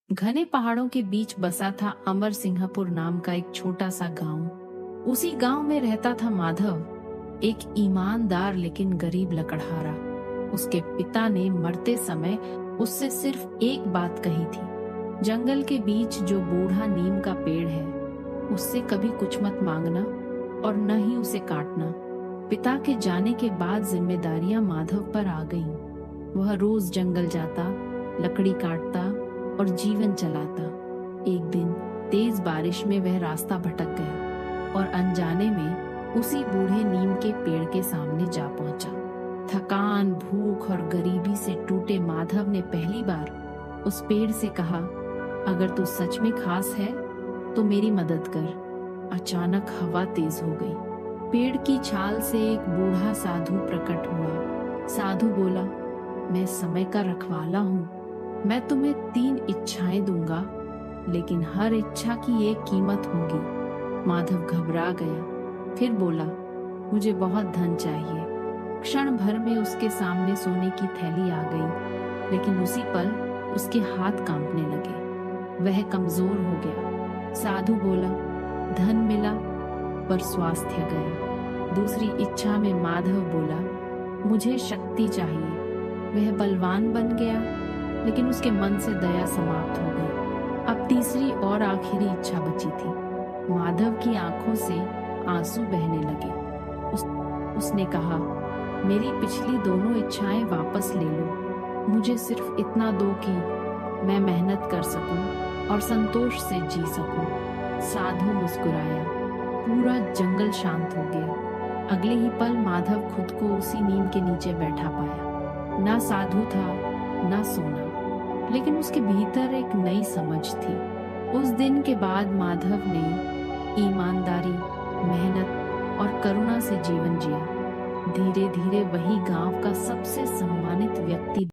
घने पहाड़ों के बीच बसा था अमर सिंहपुर नाम का एक छोटा सा गांव। उसी गांव में रहता था माधव, एक ईमानदार लेकिन गरीब लकड़हारा। उसके पिता ने मरते समय उससे सिर्फ एक बात कही थी, जंगल के बीच जो बूढ़ा नीम का पेड़ है, उससे कभी कुछ मत मांगना और न ही उसे काटना। पिता के जाने के बाद जिम्मेदारियां माधव पर आ गईं। वह रोज जंगल जाता, लकड़ी काटता और जीवन चलाता। एक दिन तेज बारिश में वह रास्ता भटक गया और अनजाने में उसी बूढ़े नीम के पेड़ के सामने जा पहुंचा। थकान, भूख और गरीबी से टूटे माधव ने पहली बार उस पेड़ से कहा, अगर तू सच में खास है तो मेरी मदद कर। अचानक हवा तेज हो गई। पेड़ की छाल से एक बूढ़ा साधु प्रकट हुआ। साधु बोला, मैं समय का रखवाला हूँ। मैं तुम्हें 3 इच्छाएं दूंगा, लेकिन हर इच्छा की एक कीमत होगी। माधव घबरा गया, फिर बोला, मुझे बहुत धन चाहिए। क्षण भर में उसके सामने सोने की थैली आ गई, लेकिन उसी पल उसके हाथ कांपने लगे। वह कमजोर हो गया। साधु बोला, धन मिला पर स्वास्थ्य गया। दूसरी इच्छा में माधव बोला, मुझे शक्ति चाहिए। वह बलवान बन गया, लेकिन उसके मन से दया समाप्त हो गई। अब तीसरी और आखिरी इच्छा बची थी। माधव की आंखों से आंसू बहने लगे। उसने कहा, मेरी पिछली दोनों इच्छाएं वापस ले लो। मुझे सिर्फ इतना दो कि मैं मेहनत कर सकूं और संतोष से जी सकूं। साधु मुस्कुराया। पूरा जंगल शांत हो गया। अगले ही पल माधव खुद को उसी नीम के नीचे बैठा पाया। ना साधु था, ना सोना, लेकिन उसके भीतर एक नई समझ थी। उस दिन के बाद माधव ने ईमानदारी, मेहनत और करुणा से जीवन जिया। धीरे धीरे वही गांव का सबसे सम्मानित व्यक्ति